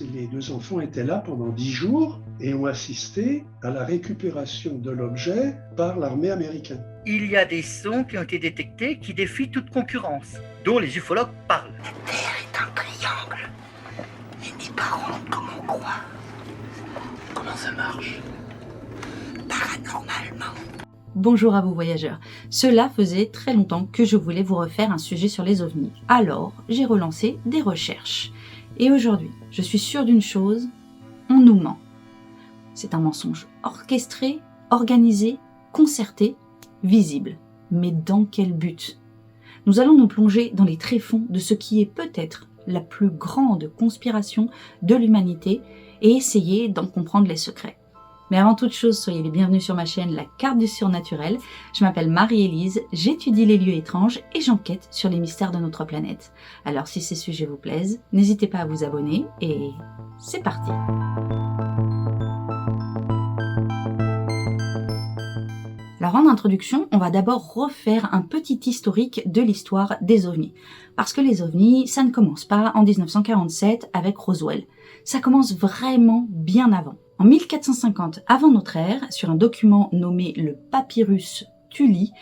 les deux enfants étaient là pendant 10 jours et ont assisté à la récupération de l'objet par l'armée américaine. Il y a des sons qui ont été détectés qui défient toute concurrence, dont les ufologues parlent. La Terre est un triangle, mais n'est pas ronde comme on croit. Comment ça marche? Paranormalement. Bonjour à vous voyageurs, cela faisait très longtemps que je voulais vous refaire un sujet sur les ovnis, alors j'ai relancé des recherches. Et aujourd'hui, je suis sûre d'une chose, on nous ment. C'est un mensonge orchestré, organisé, concerté, visible. Mais dans quel but? Nous allons nous plonger dans les tréfonds de ce qui est peut-être la plus grande conspiration de l'humanité et essayer d'en comprendre les secrets. Mais avant toute chose, soyez les bienvenus sur ma chaîne La Carte du Surnaturel. Je m'appelle Marie-Élise, j'étudie les lieux étranges et j'enquête sur les mystères de notre planète. Alors si ces sujets vous plaisent, n'hésitez pas à vous abonner et c'est parti. Alors en introduction, on va d'abord refaire un petit historique de l'histoire des ovnis. Parce que les ovnis, ça ne commence pas en 1947 avec Roswell. Ça commence vraiment bien avant. En 1450 avant notre ère, sur un document nommé le Papyrus Thuli,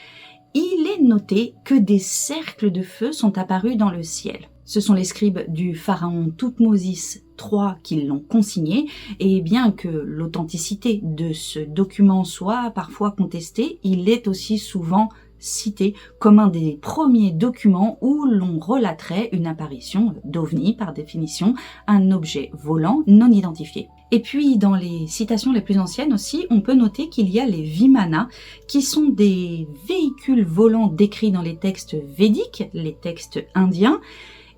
il est noté que des cercles de feu sont apparus dans le ciel. Ce sont les scribes du pharaon Thoutmôsis III qui l'ont consigné, et bien que l'authenticité de ce document soit parfois contestée, il est aussi souvent cité comme un des premiers documents où l'on relaterait une apparition d'ovni, par définition, un objet volant non identifié. Et puis, dans les citations les plus anciennes aussi, on peut noter qu'il y a les Vimana, qui sont des véhicules volants décrits dans les textes védiques, les textes indiens,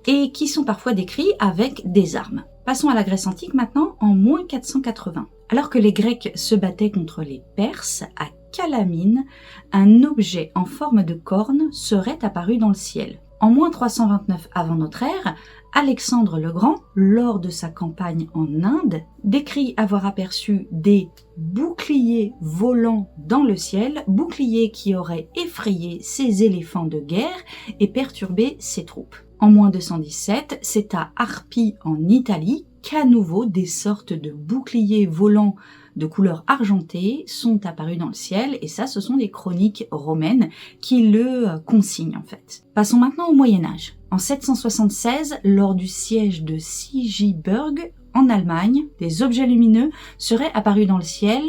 et qui sont parfois décrits avec des armes. Passons à la Grèce antique maintenant, en moins 480. Alors que les Grecs se battaient contre les Perses, à Calamine, un objet en forme de corne serait apparu dans le ciel. En moins 329 avant notre ère, Alexandre le Grand, lors de sa campagne en Inde, décrit avoir aperçu des boucliers volants dans le ciel, boucliers qui auraient effrayé ses éléphants de guerre et perturbé ses troupes. En moins 217, c'est à Harpie en Italie qu'à nouveau des sortes de boucliers volants de couleur argentée sont apparus dans le ciel, et ça, ce sont les chroniques romaines qui le consignent en fait. Passons maintenant au Moyen-Âge. En 776, lors du siège de Sigisburg, en Allemagne, des objets lumineux seraient apparus dans le ciel,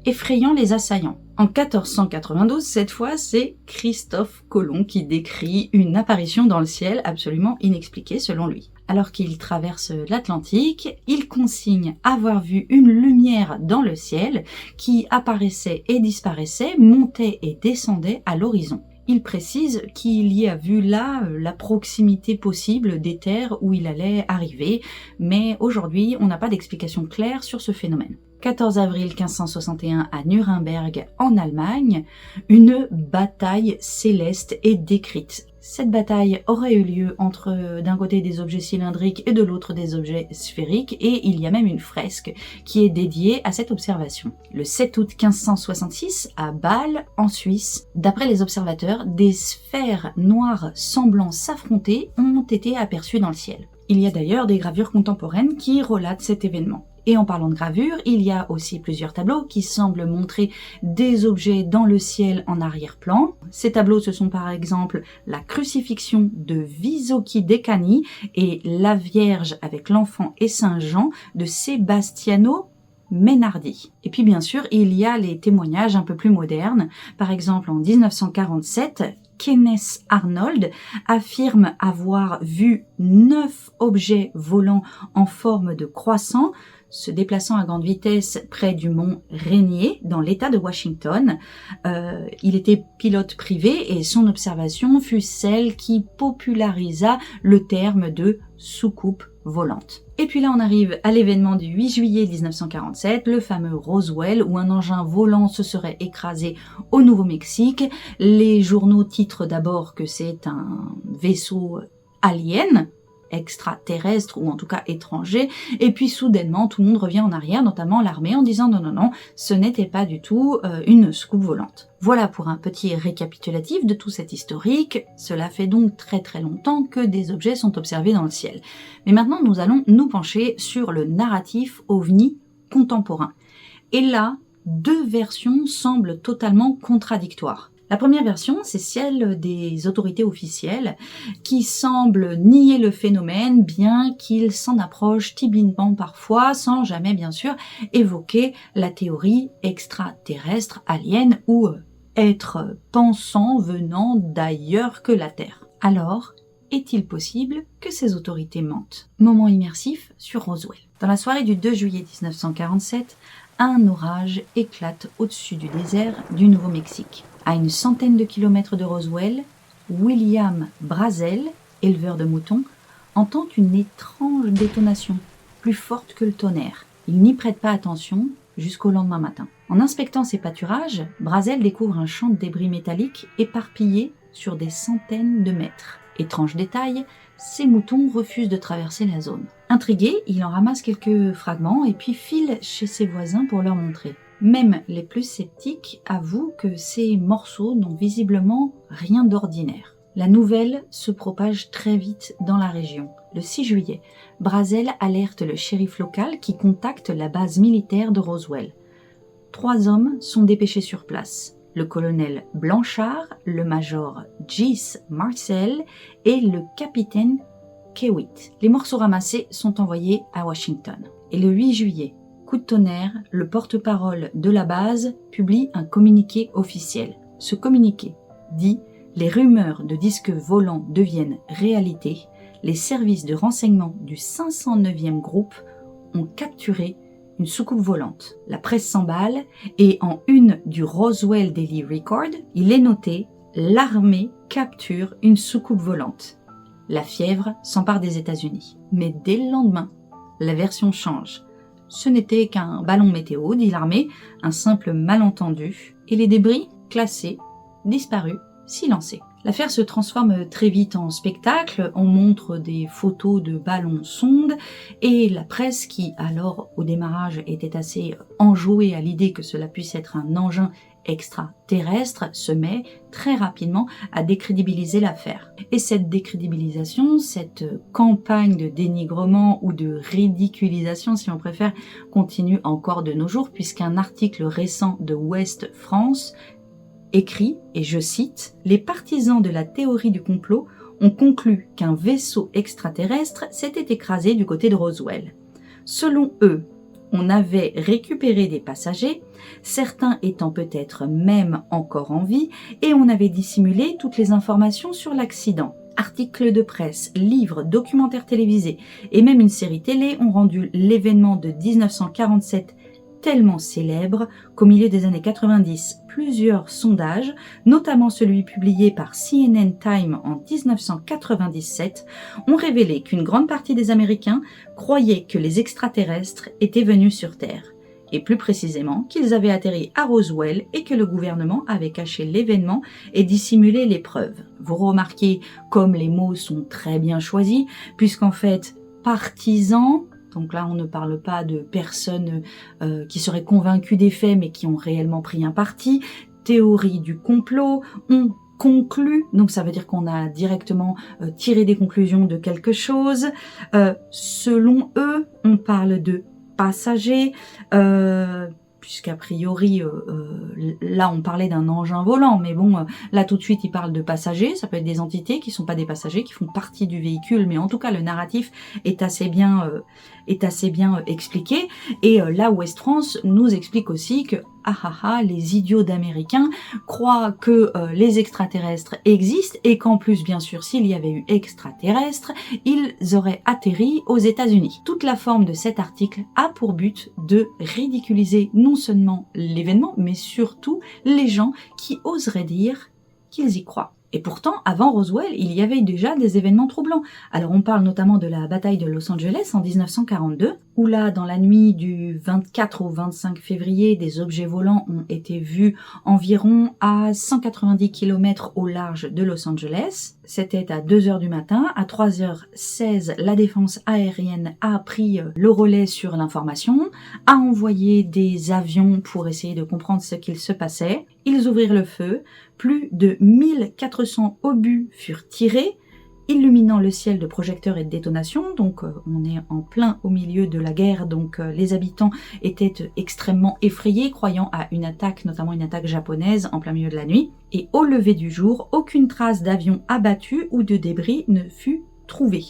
effrayant les assaillants. En 1492, cette fois, c'est Christophe Colomb qui décrit une apparition dans le ciel absolument inexpliquée selon lui. Alors qu'il traverse l'Atlantique, il consigne avoir vu une lumière dans le ciel qui apparaissait et disparaissait, montait et descendait à l'horizon. Il précise qu'il y a vu là la proximité possible des terres où il allait arriver, mais aujourd'hui on n'a pas d'explication claire sur ce phénomène. 14 avril 1561 à Nuremberg en Allemagne, une bataille céleste est décrite. Cette bataille aurait eu lieu entre d'un côté des objets cylindriques et de l'autre des objets sphériques, et il y a même une fresque qui est dédiée à cette observation. Le 7 août 1566, à Bâle, en Suisse, d'après les observateurs, des sphères noires semblant s'affronter ont été aperçues dans le ciel. Il y a d'ailleurs des gravures contemporaines qui relatent cet événement. Et en parlant de gravure, il y a aussi plusieurs tableaux qui semblent montrer des objets dans le ciel en arrière-plan. Ces tableaux, ce sont par exemple la crucifixion de Visoki Decani et la Vierge avec l'enfant et Saint Jean de Sebastiano Mainardi. Et puis bien sûr, il y a les témoignages un peu plus modernes. Par exemple, en 1947, Kenneth Arnold affirme avoir vu 9 objets volants en forme de croissant se déplaçant à grande vitesse près du mont Rainier dans l'état de Washington. Il était pilote privé et son observation fut celle qui popularisa le terme de soucoupe volante. Et puis là on arrive à l'événement du 8 juillet 1947, le fameux Roswell, où un engin volant se serait écrasé au Nouveau-Mexique. Les journaux titrent d'abord que c'est un vaisseau alien, extraterrestre ou en tout cas étranger, et puis soudainement tout le monde revient en arrière, notamment l'armée, en disant non, ce n'était pas du tout une soucoupe volante. Voilà pour un petit récapitulatif de tout cet historique. Cela fait donc très très longtemps que des objets sont observés dans le ciel. Mais maintenant nous allons nous pencher sur le narratif OVNI contemporain. Et là, deux versions semblent totalement contradictoires. La première version, c'est celle des autorités officielles qui semblent nier le phénomène, bien qu'ils s'en approchent timidement parfois, sans jamais bien sûr évoquer la théorie extraterrestre, alien ou être pensant venant d'ailleurs que la Terre. Alors, est-il possible que ces autorités mentent? Moment immersif sur Roswell. Dans la soirée du 2 juillet 1947, un orage éclate au-dessus du désert du Nouveau-Mexique. À une centaine de kilomètres de Roswell, William Brazel, éleveur de moutons, entend une étrange détonation, plus forte que le tonnerre. Il n'y prête pas attention jusqu'au lendemain matin. En inspectant ses pâturages, Brazel découvre un champ de débris métalliques éparpillé sur des centaines de mètres. Étrange détail, ses moutons refusent de traverser la zone. Intrigué, il en ramasse quelques fragments et puis file chez ses voisins pour leur montrer. Même les plus sceptiques avouent que ces morceaux n'ont visiblement rien d'ordinaire. La nouvelle se propage très vite dans la région. Le 6 juillet, Brazel alerte le shérif local qui contacte la base militaire de Roswell. 3 hommes sont dépêchés sur place. Le colonel Blanchard, le major Gis Marcel et le capitaine Kewitt. Les morceaux ramassés sont envoyés à Washington. Et le 8 juillet, coup de tonnerre, le porte-parole de la base publie un communiqué officiel. Ce communiqué dit « Les rumeurs de disques volants deviennent réalité. Les services de renseignement du 509e groupe ont capturé une soucoupe volante. » La presse s'emballe et en une du Roswell Daily Record, il est noté « L'armée capture une soucoupe volante ». La fièvre s'empare des États-Unis. Mais dès le lendemain, la version change. Ce n'était qu'un ballon météo, dit l'armée, un simple malentendu, et les débris, classés, disparus, silencés. L'affaire se transforme très vite en spectacle, on montre des photos de ballons sondes, et la presse, qui alors au démarrage était assez enjouée à l'idée que cela puisse être un engin extraterrestre, se met très rapidement à décrédibiliser l'affaire. Et cette décrédibilisation, cette campagne de dénigrement ou de ridiculisation, si on préfère, continue encore de nos jours, puisqu'un article récent de Ouest France écrit, et je cite, « Les partisans de la théorie du complot ont conclu qu'un vaisseau extraterrestre s'était écrasé du côté de Roswell. Selon eux, on avait récupéré des passagers, certains étant peut-être même encore en vie, et on avait dissimulé toutes les informations sur l'accident. Articles de presse, livres, documentaires télévisés et même une série télé ont rendu l'événement de 1947 tellement célèbre qu'au milieu des années 90, plusieurs sondages, notamment celui publié par CNN Time en 1997, ont révélé qu'une grande partie des Américains croyaient que les extraterrestres étaient venus sur Terre, et plus précisément qu'ils avaient atterri à Roswell et que le gouvernement avait caché l'événement et dissimulé les preuves. Vous remarquez comme les mots sont très bien choisis, puisqu'en fait, partisans, donc là, on ne parle pas de personnes qui seraient convaincues des faits, mais qui ont réellement pris un parti. Théorie du complot, on conclut, donc ça veut dire qu'on a directement tiré des conclusions de quelque chose. Selon eux, on parle de passagers, puisqu'a priori, là on parlait d'un engin volant, mais bon, là tout de suite ils parlent de passagers, ça peut être des entités qui sont pas des passagers, qui font partie du véhicule, mais en tout cas le narratif est assez bien expliqué, et là Ouest France nous explique aussi que les idiots d'Américains croient que les extraterrestres existent et qu'en plus, bien sûr, s'il y avait eu extraterrestres, ils auraient atterri aux États-Unis. Toute la forme de cet article a pour but de ridiculiser non seulement l'événement, mais surtout les gens qui oseraient dire qu'ils y croient. Et pourtant, avant Roswell, il y avait déjà des événements troublants. Alors on parle notamment de la bataille de Los Angeles en 1942, où là, dans la nuit du 24 au 25 février, des objets volants ont été vus environ à 190 km au large de Los Angeles. C'était à 2h du matin. À 3h16, la défense aérienne a pris le relais sur l'information, a envoyé des avions pour essayer de comprendre ce qu'il se passait. Ils ouvrirent le feu. Plus de 1400 obus furent tirés, illuminant le ciel de projecteurs et de détonations. Donc on est en plein au milieu de la guerre, donc les habitants étaient extrêmement effrayés, croyant à une attaque, notamment une attaque japonaise en plein milieu de la nuit. Et au lever du jour, aucune trace d'avion abattu ou de débris ne fut trouvée.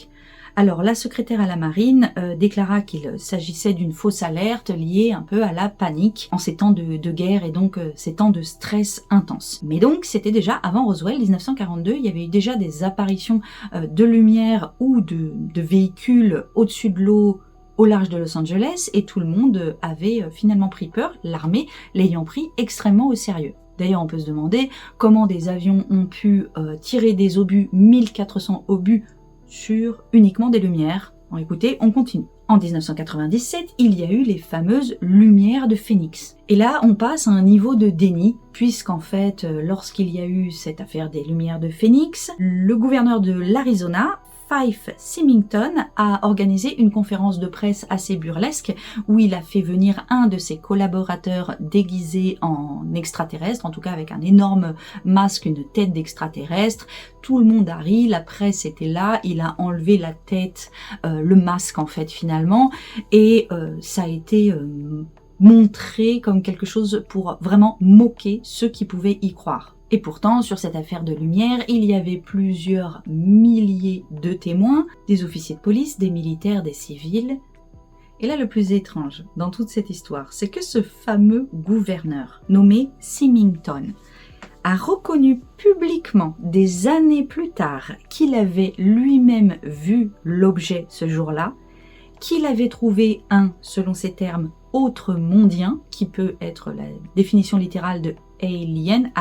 Alors la secrétaire à la marine déclara qu'il s'agissait d'une fausse alerte liée un peu à la panique en ces temps de guerre et donc ces temps de stress intense. Mais donc c'était déjà avant Roswell, 1942, il y avait eu déjà des apparitions de lumière ou de véhicules au-dessus de l'eau au large de Los Angeles et tout le monde avait finalement pris peur, l'armée l'ayant pris extrêmement au sérieux. D'ailleurs, on peut se demander comment des avions ont pu tirer des obus, 1400 obus, sur uniquement des lumières. Bon, écoutez, on continue. En 1997, il y a eu les fameuses lumières de Phoenix. Et là, on passe à un niveau de déni, puisqu'en fait, lorsqu'il y a eu cette affaire des lumières de Phoenix, le gouverneur de l'Arizona, Fife Symington, a organisé une conférence de presse assez burlesque où il a fait venir un de ses collaborateurs déguisé en extraterrestre, en tout cas avec un énorme masque, une tête d'extraterrestre. Tout le monde a ri, la presse était là, il a enlevé la tête, le masque en fait finalement, et ça a été montré comme quelque chose pour vraiment moquer ceux qui pouvaient y croire. Et pourtant, sur cette affaire de lumière, il y avait plusieurs milliers de témoins, des officiers de police, des militaires, des civils. Et là, le plus étrange dans toute cette histoire, c'est que ce fameux gouverneur, nommé Symington, a reconnu publiquement, des années plus tard, qu'il avait lui-même vu l'objet ce jour-là, qu'il avait trouvé un, selon ses termes, autre mondien, qui peut être la définition littérale de alien,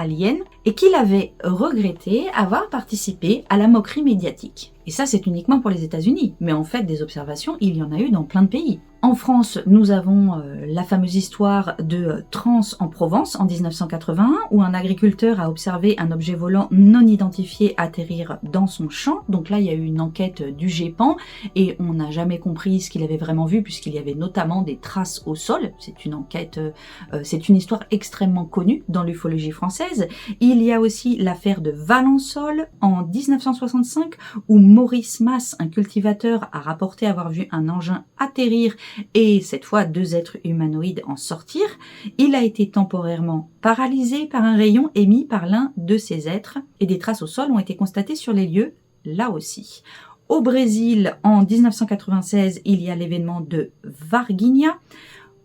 et qu'il avait regretté avoir participé à la moquerie médiatique. Et ça, c'est uniquement pour les États-Unis. Mais en fait, des observations, il y en a eu dans plein de pays. En France, nous avons la fameuse histoire de Trans en Provence en 1981, où un agriculteur a observé un objet volant non identifié atterrir dans son champ. Donc là, il y a eu une enquête du GEPAN et on n'a jamais compris ce qu'il avait vraiment vu, puisqu'il y avait notamment des traces au sol. C'est une enquête, c'est une histoire extrêmement connue dans l'ufologie française. Il y a aussi l'affaire de Valençol en 1965, où Maurice Masse, un cultivateur, a rapporté avoir vu un engin atterrir et cette fois 2 êtres humanoïdes en sortir. Il a été temporairement paralysé par un rayon émis par l'un de ces êtres et des traces au sol ont été constatées sur les lieux là aussi. Au Brésil, en 1996, il y a l'événement de Varginha,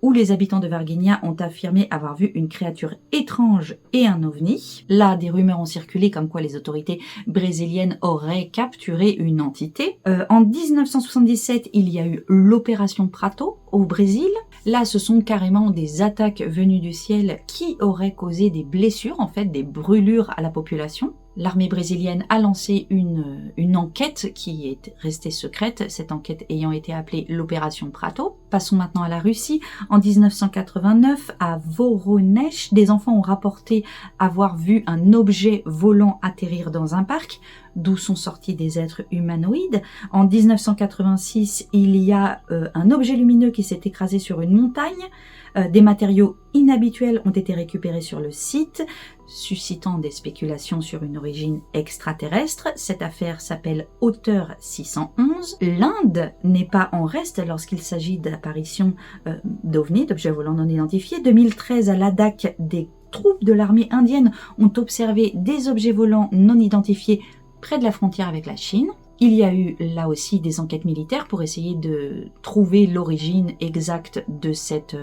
où les habitants de Varginha ont affirmé avoir vu une créature étrange et un ovni. Là, des rumeurs ont circulé comme quoi les autorités brésiliennes auraient capturé une entité. En 1977, il y a eu l'opération Prato au Brésil. Là, ce sont carrément des attaques venues du ciel qui auraient causé des blessures, en fait, des brûlures à la population. L'armée brésilienne a lancé une enquête qui est restée secrète, cette enquête ayant été appelée l'opération Prato. Passons maintenant à la Russie. En 1989, à Voronezh, des enfants ont rapporté avoir vu un objet volant atterrir dans un parc, d'où sont sortis des êtres humanoïdes. En 1986, il y a un objet lumineux qui s'est écrasé sur une montagne. Des matériaux inhabituels ont été récupérés sur le site, suscitant des spéculations sur une origine extraterrestre. Cette affaire s'appelle Hauteur 611. L'Inde n'est pas en reste lorsqu'il s'agit d'apparitions d'ovnis, d'objets volants non identifiés. 2013, à Ladakh, des troupes de l'armée indienne ont observé des objets volants non identifiés près de la frontière avec la Chine. Il y a eu là aussi des enquêtes militaires pour essayer de trouver l'origine exacte de cette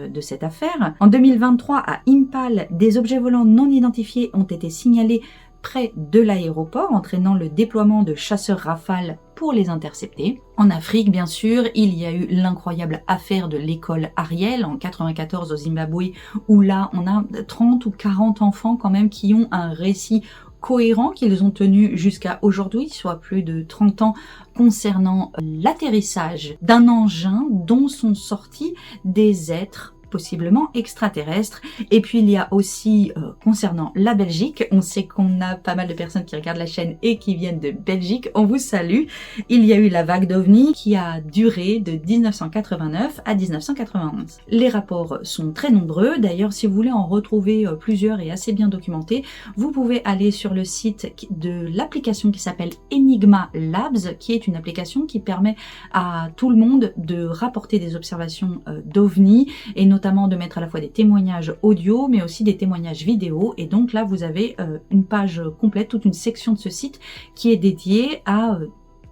affaire. En 2023, à Impal, des objets volants non identifiés ont été signalés près de l'aéroport, entraînant le déploiement de chasseurs Rafale pour les intercepter. En Afrique, bien sûr, il y a eu l'incroyable affaire de l'école Ariel en 94 au Zimbabwe, où là, on a 30 ou 40 enfants quand même qui ont un récit cohérent qu'ils ont tenu jusqu'à aujourd'hui, soit plus de 30 ans, concernant l'atterrissage d'un engin dont sont sortis des êtres possiblement extraterrestres. Et puis il y a aussi, concernant la Belgique, on sait qu'on a pas mal de personnes qui regardent la chaîne et qui viennent de Belgique, on vous salue. Il y a eu la vague d'OVNI qui a duré de 1989 à 1991. Les rapports sont très nombreux, d'ailleurs si vous voulez en retrouver plusieurs et assez bien documentés, vous pouvez aller sur le site de l'application qui s'appelle Enigma Labs, qui est une application qui permet à tout le monde de rapporter des observations d'OVNI, et notamment de mettre à la fois des témoignages audio mais aussi des témoignages vidéo, et donc là vous avez une page complète, toute une section de ce site qui est dédiée à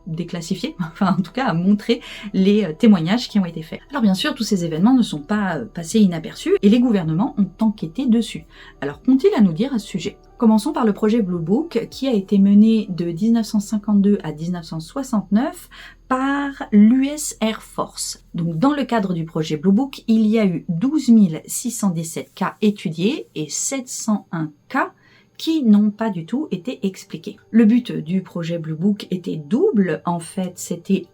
déclassifier, enfin en tout cas à montrer les témoignages qui ont été faits. Alors bien sûr tous ces événements ne sont pas passés inaperçus et les gouvernements ont enquêté dessus. Alors qu'ont-ils à nous dire à ce sujet? Commençons par le projet Blue Book qui a été mené de 1952 à 1969 par l'US Air Force. Donc dans le cadre du projet Blue Book, il y a eu 12 617 cas étudiés et 701 cas qui n'ont pas du tout été expliqués. Le but du projet Blue Book était double, en fait, c'était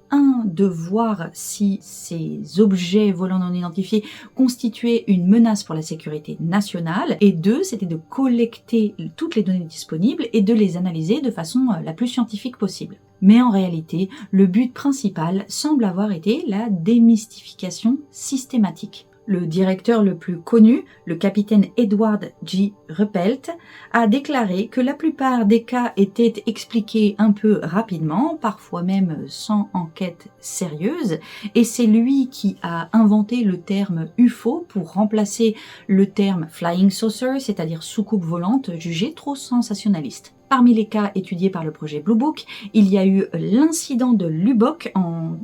de voir si ces objets volants non identifiés constituaient une menace pour la sécurité nationale, et 2, c'était de collecter toutes les données disponibles et de les analyser de façon la plus scientifique possible. Mais en réalité, le but principal semble avoir été la démystification systématique. Le directeur le plus connu, le capitaine Edward G. Ruppelt, a déclaré que la plupart des cas étaient expliqués un peu rapidement, parfois même sans enquête sérieuse, et c'est lui qui a inventé le terme UFO pour remplacer le terme Flying Saucer, c'est-à-dire soucoupe volante, jugé trop sensationnaliste. Parmi les cas étudiés par le projet Blue Book, il y a eu l'incident de Lubbock en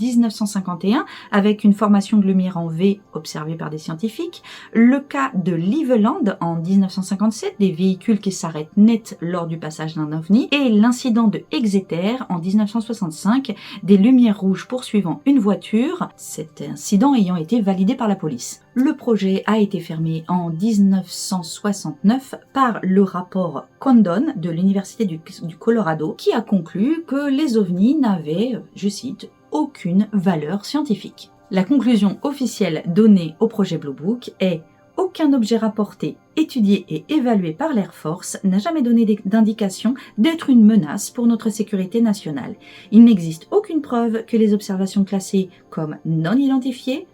1951 avec une formation de lumière en V observée par des scientifiques, le cas de Cleveland en 1957, des véhicules qui s'arrêtent net lors du passage d'un ovni, et l'incident de Exeter en 1965, des lumières rouges poursuivant une voiture, cet incident ayant été validé par la police. Le projet a été fermé en 1969 par le rapport Condon de l'Université du Colorado qui a conclu que les ovnis n'avaient, je cite, aucune valeur scientifique. La conclusion officielle donnée au projet Blue Book est « Aucun objet rapporté, étudié et évalué par l'Air Force n'a jamais donné d'indication d'être une menace pour notre sécurité nationale. Il n'existe aucune preuve que les observations classées comme non identifiées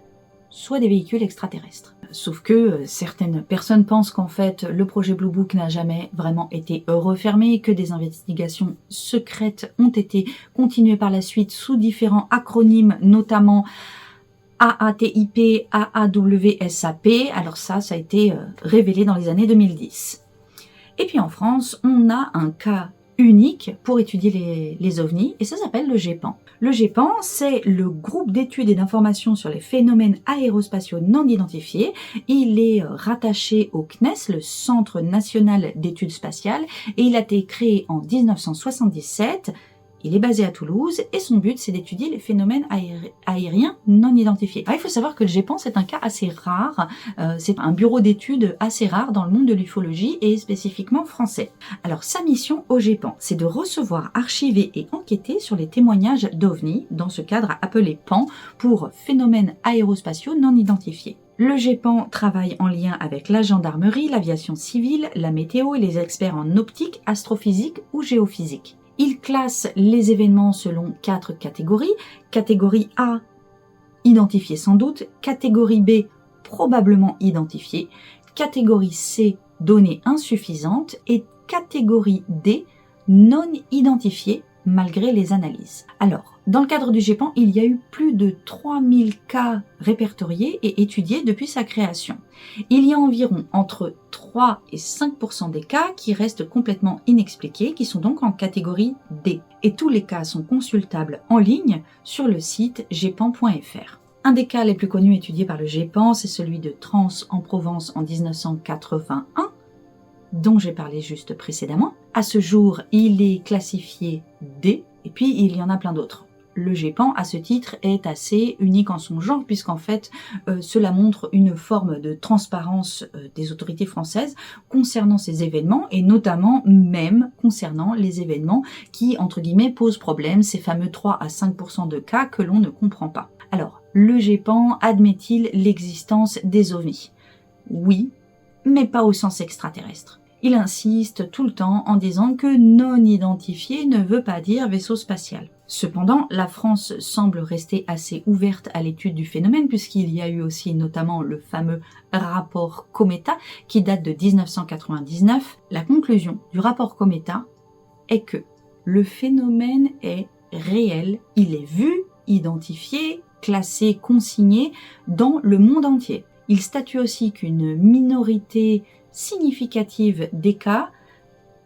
soient des véhicules extraterrestres. » Sauf que certaines personnes pensent qu'en fait le projet Blue Book n'a jamais vraiment été refermé, que des investigations secrètes ont été continuées par la suite sous différents acronymes, notamment AATIP, AAWSAP. Alors ça a été révélé dans les années 2010. Et puis en France, on a un cas unique pour étudier les ovnis, et ça s'appelle le GEPAN. Le GEPAN, c'est le groupe d'études et d'informations sur les phénomènes aérospatiaux non identifiés. Il est rattaché au CNES, le Centre national d'études spatiales, et il a été créé en 1977. Il est basé à Toulouse et son but c'est d'étudier les phénomènes aériens non identifiés. Alors, il faut savoir que le GEPAN c'est un cas assez rare, c'est un bureau d'études assez rare dans le monde de l'ufologie et spécifiquement français. Alors sa mission au GEPAN c'est de recevoir, archiver et enquêter sur les témoignages d'OVNI, dans ce cadre appelé PAN pour phénomènes aérospatiaux non identifiés. Le GEPAN travaille en lien avec la gendarmerie, l'aviation civile, la météo et les experts en optique, astrophysique ou géophysique. Il classe les événements selon 4 catégories. Catégorie A, identifié sans doute. Catégorie B, probablement identifié. Catégorie C, données insuffisantes. Et catégorie D, non identifié malgré les analyses. Alors, dans le cadre du GEPAN, il y a eu plus de 3000 cas répertoriés et étudiés depuis sa création. Il y a environ entre 3 et 5% des cas qui restent complètement inexpliqués, qui sont donc en catégorie D. Et tous les cas sont consultables en ligne sur le site gepan.fr. Un des cas les plus connus étudiés par le GEPAN, c'est celui de Trans en Provence en 1981, dont j'ai parlé juste précédemment. À ce jour, il est classifié D, et puis il y en a plein d'autres. Le GEPAN, à ce titre, est assez unique en son genre, puisqu'en fait, cela montre une forme de transparence des autorités françaises concernant ces événements, et notamment même concernant les événements qui, entre guillemets, posent problème, ces fameux 3 à 5% de cas que l'on ne comprend pas. Alors, le GEPAN admet-il l'existence des ovnis? Oui, mais pas au sens extraterrestre. Il insiste tout le temps en disant que non identifié ne veut pas dire vaisseau spatial. Cependant, la France semble rester assez ouverte à l'étude du phénomène, puisqu'il y a eu aussi notamment le fameux rapport Cometa qui date de 1999. La conclusion du rapport Cometa est que le phénomène est réel, il est vu, identifié, classé, consigné dans le monde entier. Il statue aussi qu'une minorité significative des cas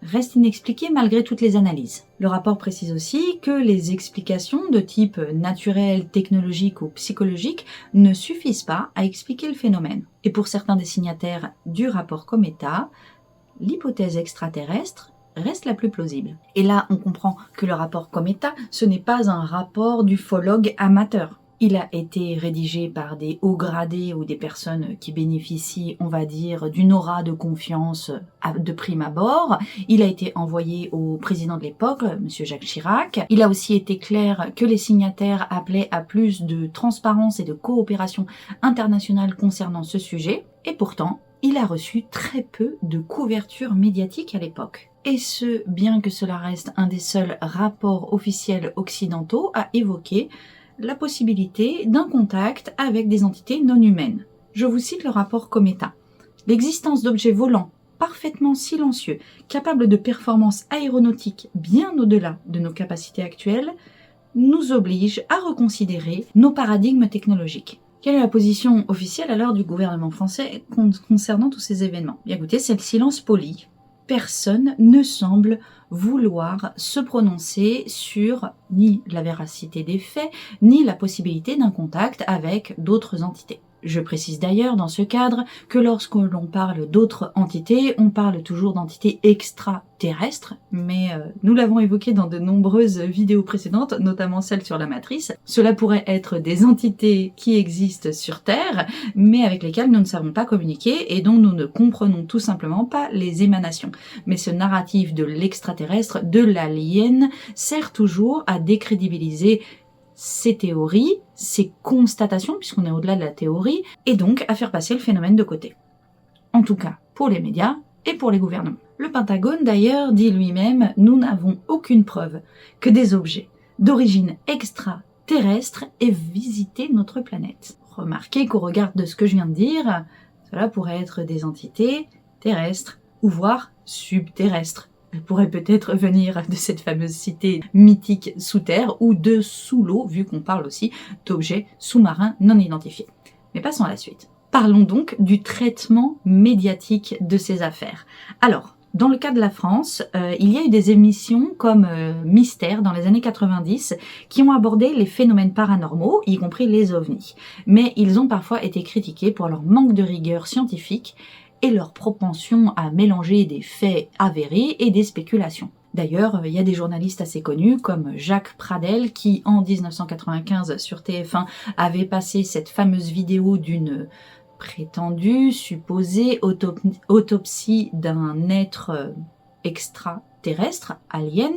reste inexpliquée malgré toutes les analyses. Le rapport précise aussi que les explications de type naturel, technologique ou psychologique ne suffisent pas à expliquer le phénomène. Et pour certains des signataires du rapport Cometa, l'hypothèse extraterrestre reste la plus plausible. Et là, on comprend que le rapport Cometa, ce n'est pas un rapport d'ufologue amateur. Il a été rédigé par des hauts gradés ou des personnes qui bénéficient, on va dire, d'une aura de confiance de prime abord. Il a été envoyé au président de l'époque, M. Jacques Chirac. Il a aussi été clair que les signataires appelaient à plus de transparence et de coopération internationale concernant ce sujet. Et pourtant, il a reçu très peu de couverture médiatique à l'époque. Et ce, bien que cela reste un des seuls rapports officiels occidentaux à évoquer la possibilité d'un contact avec des entités non humaines. Je vous cite le rapport Cometa. L'existence d'objets volants parfaitement silencieux, capables de performances aéronautiques bien au-delà de nos capacités actuelles, nous oblige à reconsidérer nos paradigmes technologiques. Quelle est la position officielle alors du gouvernement français concernant tous ces événements? Bien écoutez, c'est le silence poli. Personne ne semble vouloir se prononcer sur ni la véracité des faits, ni la possibilité d'un contact avec d'autres entités. Je précise d'ailleurs dans ce cadre que lorsque l'on parle d'autres entités, on parle toujours d'entités extraterrestres, mais nous l'avons évoqué dans de nombreuses vidéos précédentes, notamment celle sur la matrice. Cela pourrait être des entités qui existent sur Terre, mais avec lesquelles nous ne savons pas communiquer et dont nous ne comprenons tout simplement pas les émanations. Mais ce narratif de l'extraterrestre, de l'alien, sert toujours à décrédibiliser ces théories, ces constatations, puisqu'on est au-delà de la théorie, et donc à faire passer le phénomène de côté. En tout cas, pour les médias et pour les gouvernements. Le Pentagone, d'ailleurs, dit lui-même « Nous n'avons aucune preuve que des objets d'origine extraterrestre aient visité notre planète. » Remarquez qu'au regard de ce que je viens de dire, cela pourrait être des entités terrestres, ou voire subterrestres. Elle pourrait peut-être venir de cette fameuse cité mythique sous terre ou de sous l'eau, vu qu'on parle aussi d'objets sous-marins non identifiés. Mais passons à la suite. Parlons donc du traitement médiatique de ces affaires. Alors, dans le cas de la France, il y a eu des émissions comme Mystère dans les années 90 qui ont abordé les phénomènes paranormaux, y compris les ovnis. Mais ils ont parfois été critiqués pour leur manque de rigueur scientifique et leur propension à mélanger des faits avérés et des spéculations. D'ailleurs, il y a des journalistes assez connus comme Jacques Pradel qui, en 1995 sur TF1, avait passé cette fameuse vidéo d'une prétendue, supposée autopsie d'un être extraterrestre, alien,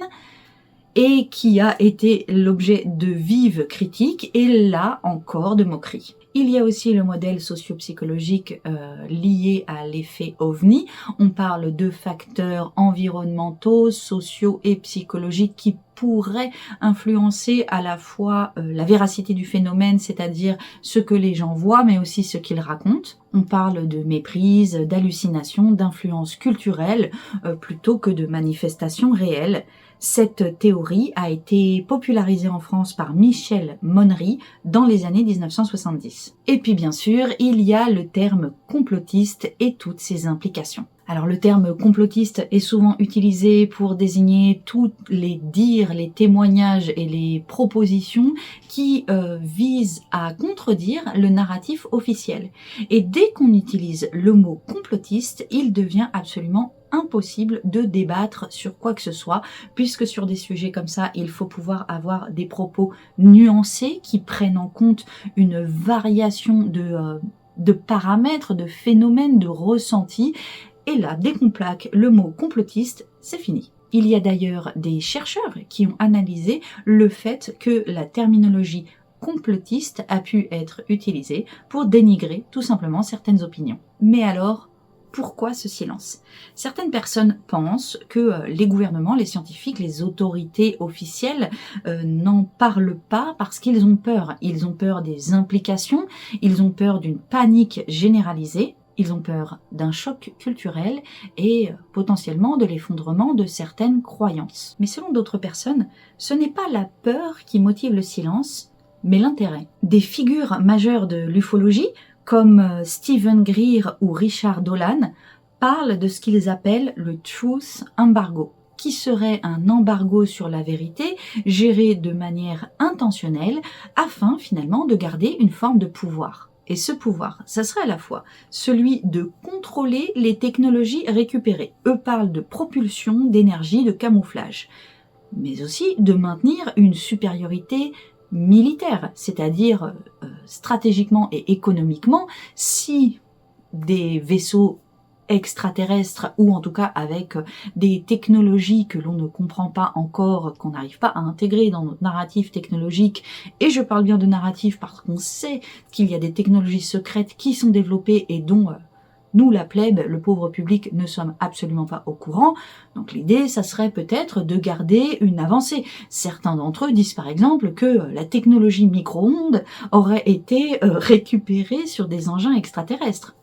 et qui a été l'objet de vives critiques et là encore de moqueries. Il y a aussi le modèle socio-psychologique lié à l'effet OVNI. On parle de facteurs environnementaux, sociaux et psychologiques qui pourraient influencer à la fois la véracité du phénomène, c'est-à-dire ce que les gens voient, mais aussi ce qu'ils racontent. On parle de méprise, d'hallucination, d'influence culturelle, plutôt que de manifestations réelles. Cette théorie a été popularisée en France par Michel Monnery dans les années 1970. Et puis bien sûr, il y a le terme complotiste et toutes ses implications. Alors le terme complotiste est souvent utilisé pour désigner tous les dires, les témoignages et les propositions qui visent à contredire le narratif officiel. Et dès qu'on utilise le mot complotiste, il devient absolument impossible de débattre sur quoi que ce soit, puisque sur des sujets comme ça, il faut pouvoir avoir des propos nuancés qui prennent en compte une variation de paramètres, de phénomènes, de ressentis. Et là, dès qu'on plaque le mot complotiste, c'est fini. Il y a d'ailleurs des chercheurs qui ont analysé le fait que la terminologie complotiste a pu être utilisée pour dénigrer tout simplement certaines opinions. Mais alors, pourquoi ce silence? Certaines personnes pensent que les gouvernements, les scientifiques, les autorités officielles n'en parlent pas parce qu'ils ont peur. Ils ont peur des implications, ils ont peur d'une panique généralisée, ils ont peur d'un choc culturel et potentiellement de l'effondrement de certaines croyances. Mais selon d'autres personnes, ce n'est pas la peur qui motive le silence, mais l'intérêt. Des figures majeures de l'ufologie, comme Stephen Greer ou Richard Dolan, parlent de ce qu'ils appellent le Truth Embargo, qui serait un embargo sur la vérité géré de manière intentionnelle afin finalement de garder une forme de pouvoir. Et ce pouvoir, ça serait à la fois celui de contrôler les technologies récupérées. Eux parlent de propulsion, d'énergie, de camouflage, mais aussi de maintenir une supériorité militaire, c'est-à-dire stratégiquement et économiquement, si des vaisseaux extraterrestres ou en tout cas avec des technologies que l'on ne comprend pas encore, qu'on n'arrive pas à intégrer dans notre narratif technologique, et je parle bien de narratif parce qu'on sait qu'il y a des technologies secrètes qui sont développées et dont nous, la plèbe, le pauvre public, ne sommes absolument pas au courant. Donc l'idée, ça serait peut-être de garder une avancée. Certains d'entre eux disent par exemple que la technologie micro-ondes aurait été récupérée sur des engins extraterrestres.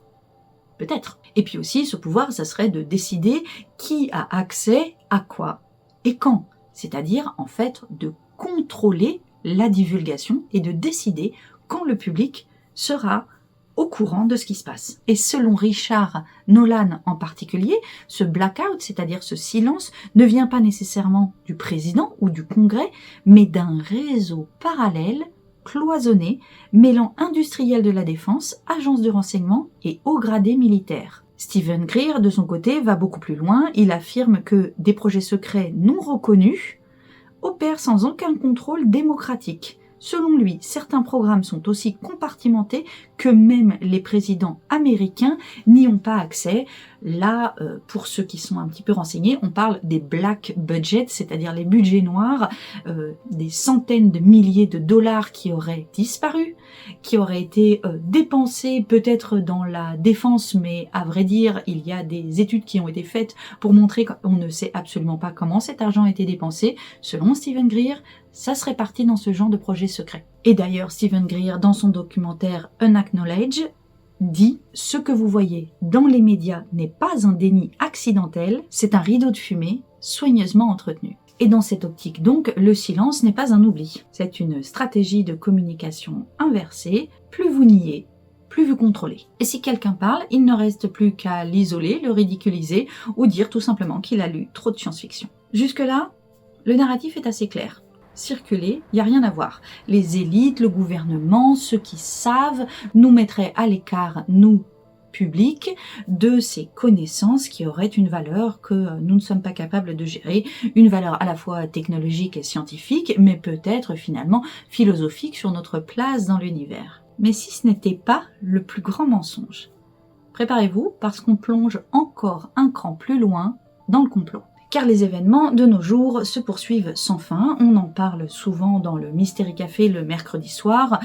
Peut-être. Et puis aussi, ce pouvoir, ça serait de décider qui a accès à quoi et quand. C'est-à-dire, en fait, de contrôler la divulgation et de décider quand le public sera au courant de ce qui se passe. Et selon Richard Nolan en particulier, ce blackout, c'est-à-dire ce silence, ne vient pas nécessairement du président ou du Congrès, mais d'un réseau parallèle cloisonné, mêlant industriels de la défense, agences de renseignement et hauts gradés militaires. Stephen Greer, de son côté, va beaucoup plus loin. Il affirme que des projets secrets non reconnus opèrent sans aucun contrôle démocratique. Selon lui, certains programmes sont aussi compartimentés que même les présidents américains n'y ont pas accès. Là, pour ceux qui sont un petit peu renseignés, on parle des black budgets, c'est-à-dire les budgets noirs, des centaines de milliers de dollars qui auraient disparu, qui auraient été dépensés peut-être dans la défense, mais à vrai dire, il y a des études qui ont été faites pour montrer qu'on ne sait absolument pas comment cet argent a été dépensé. Selon Stephen Greer, ça serait parti dans ce genre de projet secret. Et d'ailleurs, Stephen Greer, dans son documentaire Unacknowledged, dit « Ce que vous voyez dans les médias n'est pas un déni accidentel, c'est un rideau de fumée soigneusement entretenu. » Et dans cette optique donc, le silence n'est pas un oubli. C'est une stratégie de communication inversée. Plus vous niez, plus vous contrôlez. Et si quelqu'un parle, il ne reste plus qu'à l'isoler, le ridiculiser ou dire tout simplement qu'il a lu trop de science-fiction. Jusque-là, le narratif est assez clair. Circuler, il n'y a rien à voir. Les élites, le gouvernement, ceux qui savent, nous mettraient à l'écart, nous, public, de ces connaissances qui auraient une valeur que nous ne sommes pas capables de gérer, une valeur à la fois technologique et scientifique, mais peut-être finalement philosophique sur notre place dans l'univers. Mais si ce n'était pas le plus grand mensonge, préparez-vous parce qu'on plonge encore un cran plus loin dans le complot. Car les événements de nos jours se poursuivent sans fin, on en parle souvent dans le Mystery Café le mercredi soir.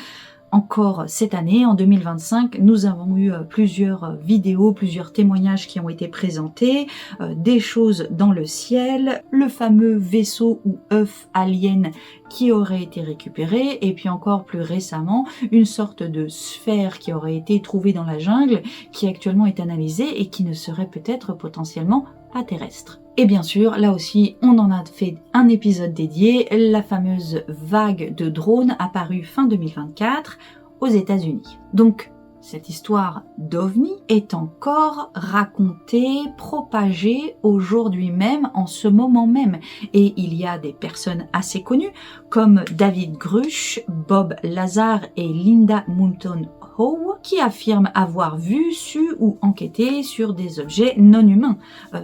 Encore cette année, en 2025, nous avons eu plusieurs vidéos, plusieurs témoignages qui ont été présentés, des choses dans le ciel, le fameux vaisseau ou œuf alien qui aurait été récupéré, et puis encore plus récemment, une sorte de sphère qui aurait été trouvée dans la jungle, qui actuellement est analysée et qui ne serait peut-être potentiellement pas terrestre. Et bien sûr, là aussi, on en a fait un épisode dédié, la fameuse vague de drones apparue fin 2024 aux États-Unis. Donc, cette histoire d'OVNI est encore racontée, propagée aujourd'hui même, en ce moment même. Et il y a des personnes assez connues, comme David Grush, Bob Lazar et Linda Moulton Howe, qui affirme avoir vu, su ou enquêté sur des objets non humains.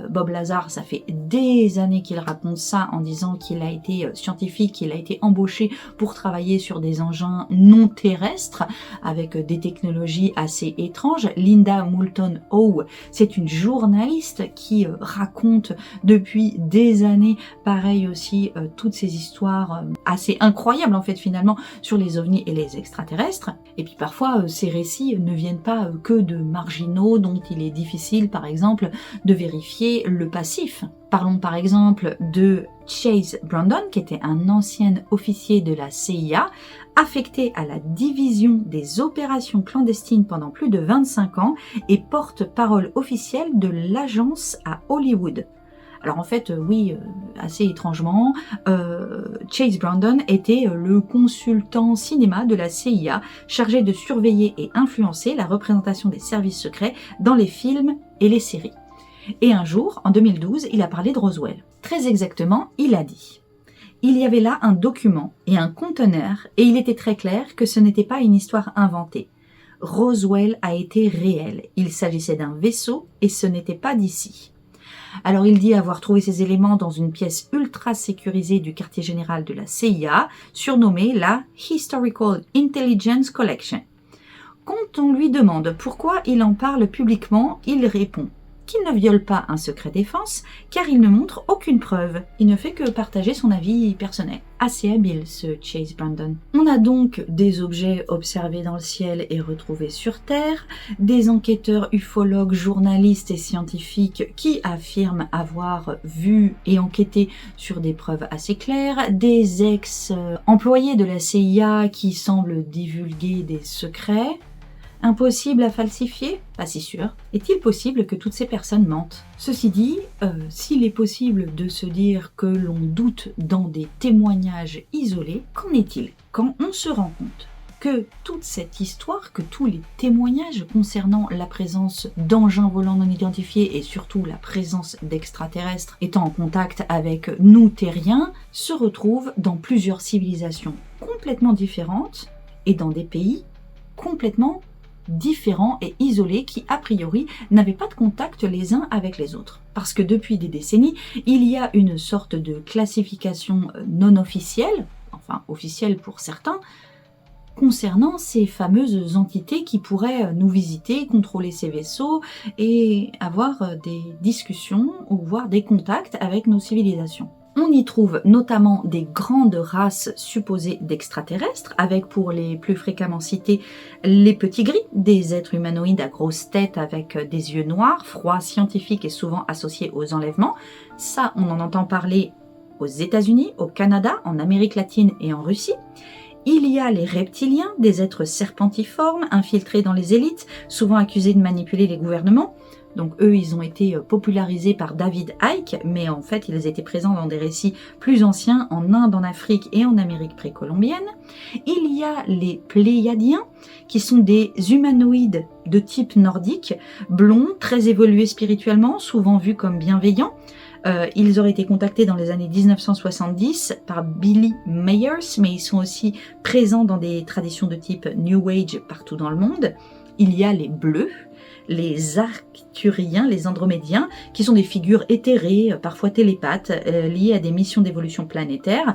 Bob Lazar, ça fait des années qu'il raconte ça en disant qu'il a été scientifique, qu'il a été embauché pour travailler sur des engins non terrestres avec des technologies assez étranges. Linda Moulton Howe, c'est une journaliste qui raconte depuis des années, pareil aussi, toutes ces histoires assez incroyables en fait finalement sur les ovnis et les extraterrestres. Et puis parfois ces récits ne viennent pas que de marginaux dont il est difficile par exemple de vérifier le passif. Parlons par exemple de Chase Brandon, qui était un ancien officier de la CIA, affecté à la division des opérations clandestines pendant plus de 25 ans et porte-parole officielle de l'agence à Hollywood. Alors en fait, oui, assez étrangement, Chase Brandon était le consultant cinéma de la CIA chargé de surveiller et influencer la représentation des services secrets dans les films et les séries. Et un jour, en 2012, il a parlé de Roswell. Très exactement, il a dit « Il y avait là un document et un conteneur et il était très clair que ce n'était pas une histoire inventée. Roswell a été réel. Il s'agissait d'un vaisseau et ce n'était pas d'ici. » Alors il dit avoir trouvé ces éléments dans une pièce ultra sécurisée du quartier général de la CIA, surnommée la Historical Intelligence Collection. Quand on lui demande pourquoi il en parle publiquement, il répond qu'il ne viole pas un secret défense car il ne montre aucune preuve. Il ne fait que partager son avis personnel. Assez habile ce Chase Brandon. On a donc des objets observés dans le ciel et retrouvés sur Terre, des enquêteurs ufologues, journalistes et scientifiques qui affirment avoir vu et enquêté sur des preuves assez claires, des ex-employés de la CIA qui semblent divulguer des secrets. Impossible à falsifier? Pas si sûr. Est-il possible que toutes ces personnes mentent? Ceci dit, s'il est possible de se dire que l'on doute dans des témoignages isolés, qu'en est-il quand on se rend compte que toute cette histoire, que tous les témoignages concernant la présence d'engins volants non identifiés et surtout la présence d'extraterrestres étant en contact avec nous terriens, se retrouvent dans plusieurs civilisations complètement différentes et dans des pays complètement différents et isolés qui, a priori, n'avaient pas de contact les uns avec les autres. Parce que depuis des décennies, il y a une sorte de classification non officielle, enfin officielle pour certains, concernant ces fameuses entités qui pourraient nous visiter, contrôler ces vaisseaux et avoir des discussions ou voire des contacts avec nos civilisations. On y trouve notamment des grandes races supposées d'extraterrestres, avec pour les plus fréquemment cités les petits gris, des êtres humanoïdes à grosse tête avec des yeux noirs, froids, scientifiques et souvent associés aux enlèvements. Ça, on en entend parler aux États-Unis, au Canada, en Amérique latine et en Russie. Il y a les reptiliens, des êtres serpentiformes, infiltrés dans les élites, souvent accusés de manipuler les gouvernements. Donc eux, ils ont été popularisés par David Icke, mais en fait, ils étaient présents dans des récits plus anciens en Inde, en Afrique et en Amérique précolombienne. Il y a les Pléiadiens, qui sont des humanoïdes de type nordique, blonds, très évolués spirituellement, souvent vus comme bienveillants. Ils auraient été contactés dans les années 1970 par Billy Meyers, mais ils sont aussi présents dans des traditions de type New Age partout dans le monde. Il y a les Bleus, les Arcturiens, les Andromédiens, qui sont des figures éthérées, parfois télépathes, liées à des missions d'évolution planétaire.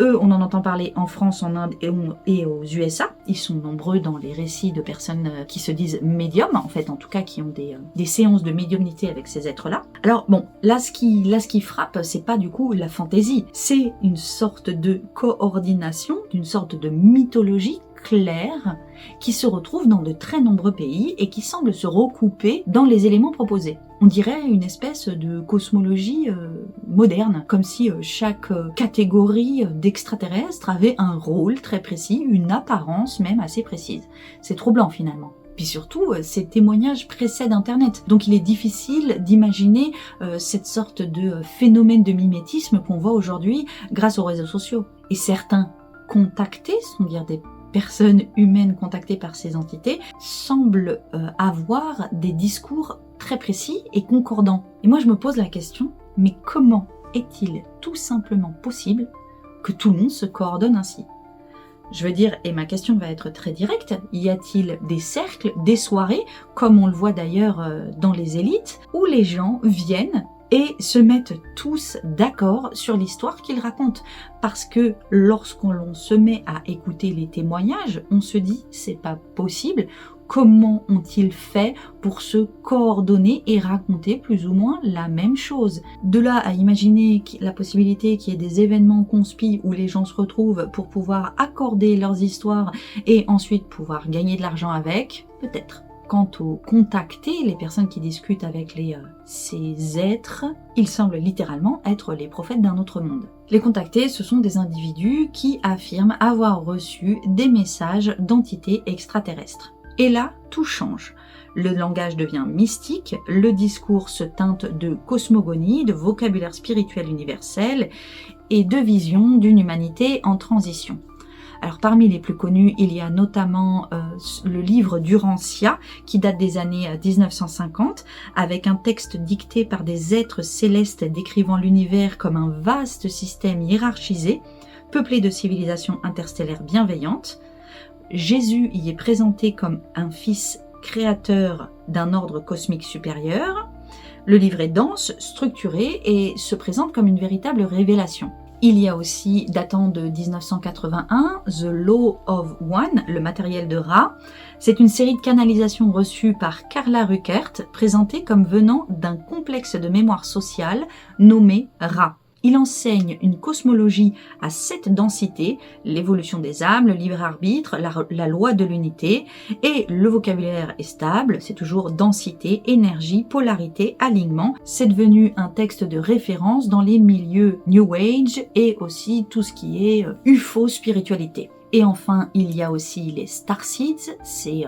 Eux, on en entend parler en France, en Inde et aux USA. Ils sont nombreux dans les récits de personnes qui se disent médiums, en fait, en tout cas, qui ont des séances de médiumnité avec ces êtres-là. Alors bon, là, ce qui frappe, c'est pas du coup la fantaisie. C'est une sorte de coordination, d'une sorte de mythologie claire qui se retrouve dans de très nombreux pays et qui semble se recouper dans les éléments proposés. On dirait une espèce de cosmologie moderne, comme si chaque catégorie d'extraterrestres avait un rôle très précis, une apparence même assez précise. C'est troublant finalement. Puis surtout, ces témoignages précèdent Internet. Donc il est difficile d'imaginer cette sorte de phénomène de mimétisme qu'on voit aujourd'hui grâce aux réseaux sociaux. Et certains contactés, c'est-à-dire des personnes humaines contactées par ces entités, semblent avoir des discours très précis et concordants. Et moi je me pose la question, mais comment est-il tout simplement possible que tout le monde se coordonne ainsi? Je veux dire, et ma question va être très directe, y a-t-il des cercles, des soirées, comme on le voit d'ailleurs dans les élites, où les gens viennent et se mettent tous d'accord sur l'histoire qu'ils racontent? Parce que lorsqu'on se met à écouter les témoignages, on se dit c'est pas possible. Comment ont-ils fait pour se coordonner et raconter plus ou moins la même chose? De là à imaginer la possibilité qu'il y ait des événements conspis où les gens se retrouvent pour pouvoir accorder leurs histoires et ensuite pouvoir gagner de l'argent avec, peut-être. Quant aux contactés, les personnes qui discutent avec ces êtres, ils semblent littéralement être les prophètes d'un autre monde. Les contactés, ce sont des individus qui affirment avoir reçu des messages d'entités extraterrestres. Et là, tout change. Le langage devient mystique, le discours se teinte de cosmogonie, de vocabulaire spirituel universel et de vision d'une humanité en transition. Alors parmi les plus connus, il y a notamment le livre d'Urantia qui date des années 1950 avec un texte dicté par des êtres célestes décrivant l'univers comme un vaste système hiérarchisé, peuplé de civilisations interstellaires bienveillantes. Jésus y est présenté comme un fils créateur d'un ordre cosmique supérieur. Le livre est dense, structuré et se présente comme une véritable révélation. Il y a aussi, datant de 1981, The Law of One, le matériel de Ra. C'est une série de canalisations reçues par Carla Ruckert, présentée comme venant d'un complexe de mémoire sociale nommé Ra. Il enseigne une cosmologie à 7 densités, l'évolution des âmes, le libre arbitre, la loi de l'unité, et le vocabulaire est stable, c'est toujours densité, énergie, polarité, alignement. C'est devenu un texte de référence dans les milieux New Age et aussi tout ce qui est UFO, spiritualité. Et enfin, il y a aussi les Starseeds, ces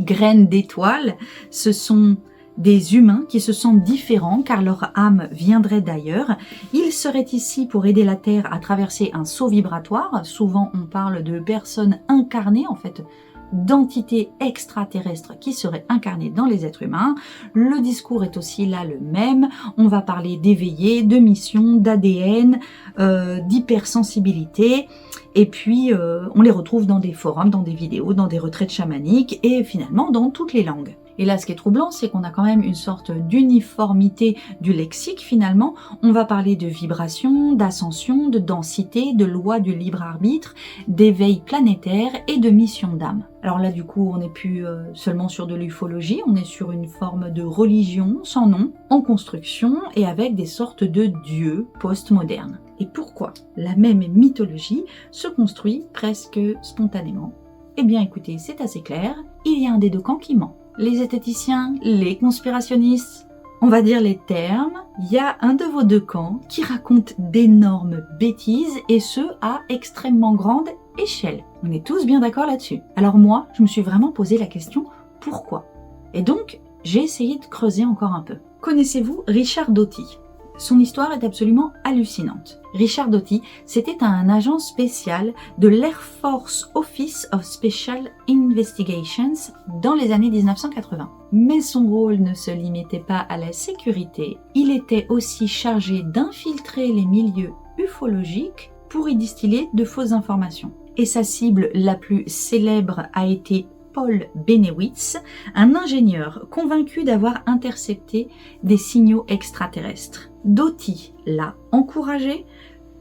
graines d'étoiles, ce sont des humains qui se sentent différents car leur âme viendrait d'ailleurs. Ils seraient ici pour aider la Terre à traverser un saut vibratoire. Souvent on parle de personnes incarnées, en fait, d'entités extraterrestres qui seraient incarnées dans les êtres humains. Le discours est aussi là le même. On va parler d'éveillés, de mission, d'ADN, d'hypersensibilité. Et puis on les retrouve dans des forums, dans des vidéos, dans des retraites chamaniques et finalement dans toutes les langues. Et là, ce qui est troublant, c'est qu'on a quand même une sorte d'uniformité du lexique finalement. On va parler de vibration, d'ascension, de densité, de loi du libre arbitre, d'éveil planétaire et de mission d'âme. Alors là, du coup, on n'est plus seulement sur de l'ufologie, on est sur une forme de religion sans nom, en construction et avec des sortes de dieux post-modernes. Et pourquoi la même mythologie se construit presque spontanément? Eh bien écoutez, c'est assez clair, il y a un des deux camps qui ment. Les zététiciens, les conspirationnistes, on va dire les termes, il y a un de vos deux camps qui raconte d'énormes bêtises et ce à extrêmement grande échelle. On est tous bien d'accord là-dessus. Alors moi, je me suis vraiment posé la question pourquoi? Et donc, j'ai essayé de creuser encore un peu. Connaissez-vous Richard Doty? Son histoire est absolument hallucinante. Richard Doty, c'était un agent spécial de l'Air Force Office of Special Investigations dans les années 1980. Mais son rôle ne se limitait pas à la sécurité, il était aussi chargé d'infiltrer les milieux ufologiques pour y distiller de fausses informations. Et sa cible la plus célèbre a été Paul Bennewitz, un ingénieur convaincu d'avoir intercepté des signaux extraterrestres. Doty l'a encouragé,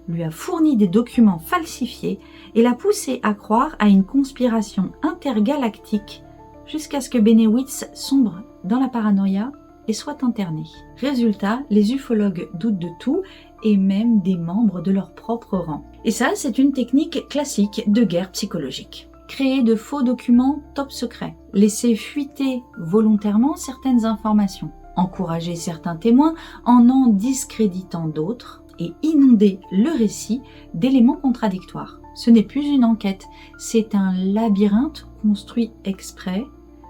lui a fourni des documents falsifiés et l'a poussé à croire à une conspiration intergalactique jusqu'à ce que Bennewitz sombre dans la paranoïa et soit interné. Résultat, les ufologues doutent de tout et même des membres de leur propre rang. Et ça, c'est une technique classique de guerre psychologique. Créer de faux documents top secrets, laisser fuiter volontairement certaines informations, encourager certains témoins en discréditant d'autres et inonder le récit d'éléments contradictoires. Ce n'est plus une enquête, c'est un labyrinthe construit exprès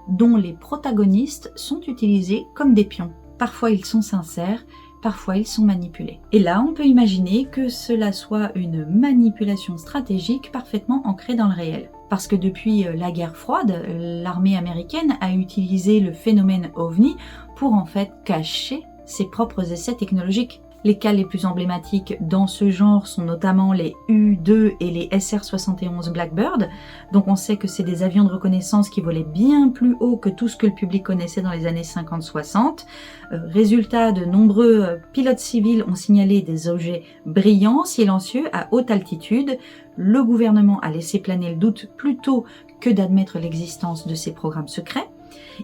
dont les protagonistes sont utilisés comme des pions. Parfois ils sont sincères, parfois ils sont manipulés. Et là, on peut imaginer que cela soit une manipulation stratégique parfaitement ancrée dans le réel. Parce que depuis la guerre froide, l'armée américaine a utilisé le phénomène OVNI pour en fait cacher ses propres essais technologiques. Les cas les plus emblématiques dans ce genre sont notamment les U-2 et les SR-71 Blackbird. Donc on sait que c'est des avions de reconnaissance qui volaient bien plus haut que tout ce que le public connaissait dans les années 50-60. Résultat, de nombreux pilotes civils ont signalé des objets brillants, silencieux, à haute altitude. Le gouvernement a laissé planer le doute plutôt que d'admettre l'existence de ces programmes secrets.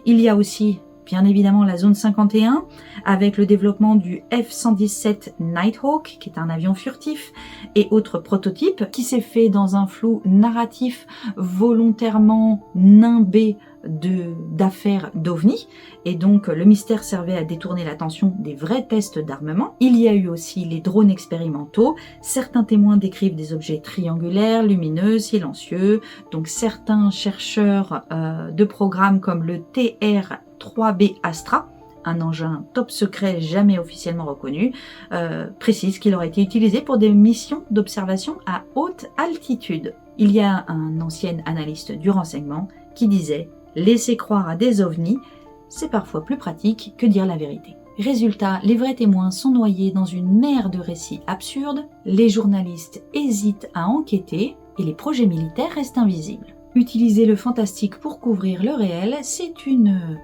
Il y a aussi bien évidemment la zone 51, avec le développement du F-117 Nighthawk, qui est un avion furtif, et autres prototypes, qui s'est fait dans un flou narratif volontairement nimbé d'affaires d'OVNI, et donc le mystère servait à détourner l'attention des vrais tests d'armement. Il y a eu aussi les drones expérimentaux. Certains témoins décrivent des objets triangulaires, lumineux, silencieux, donc certains chercheurs de programmes comme le TR-3B Astra, un engin top secret jamais officiellement reconnu, précise qu'il aurait été utilisé pour des missions d'observation à haute altitude. Il y a un ancien analyste du renseignement qui disait « Laisser croire à des ovnis, c'est parfois plus pratique que dire la vérité ». Résultat, les vrais témoins sont noyés dans une mer de récits absurdes, les journalistes hésitent à enquêter et les projets militaires restent invisibles. Utiliser le fantastique pour couvrir le réel, c'est une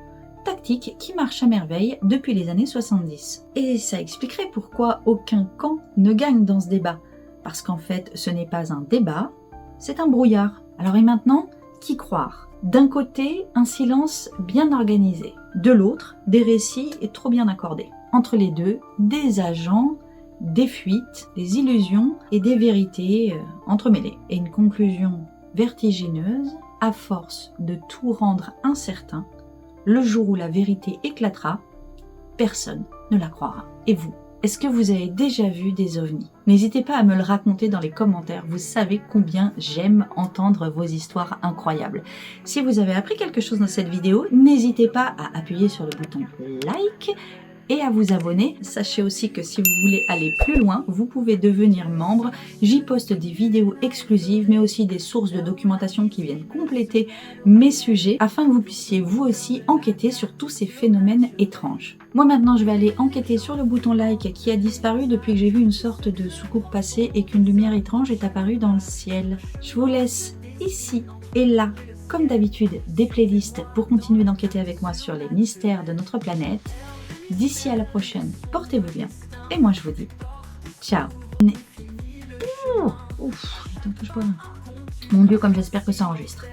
tactique qui marche à merveille depuis les années 70. Et ça expliquerait pourquoi aucun camp ne gagne dans ce débat. Parce qu'en fait, ce n'est pas un débat, c'est un brouillard. Alors et maintenant, qui croire ? D'un côté, un silence bien organisé. De l'autre, des récits trop bien accordés. Entre les deux, des agents, des fuites, des illusions et des vérités entremêlées. Et une conclusion vertigineuse, à force de tout rendre incertain, le jour où la vérité éclatera, personne ne la croira. Et vous, est-ce que vous avez déjà vu des ovnis ? N'hésitez pas à me le raconter dans les commentaires, vous savez combien j'aime entendre vos histoires incroyables. Si vous avez appris quelque chose dans cette vidéo, n'hésitez pas à appuyer sur le bouton like et à vous abonner. Sachez aussi que si vous voulez aller plus loin, vous pouvez devenir membre. J'y poste des vidéos exclusives, mais aussi des sources de documentation qui viennent compléter mes sujets, afin que vous puissiez vous aussi enquêter sur tous ces phénomènes étranges. Moi maintenant, je vais aller enquêter sur le bouton like qui a disparu depuis que j'ai vu une sorte de soucoupe passer et qu'une lumière étrange est apparue dans le ciel. Je vous laisse ici et là, comme d'habitude, des playlists pour continuer d'enquêter avec moi sur les mystères de notre planète. D'ici à la prochaine, portez-vous bien. Et moi je vous dis ciao. Ouf, attends que je bois. Mon Dieu, comme j'espère que ça enregistre.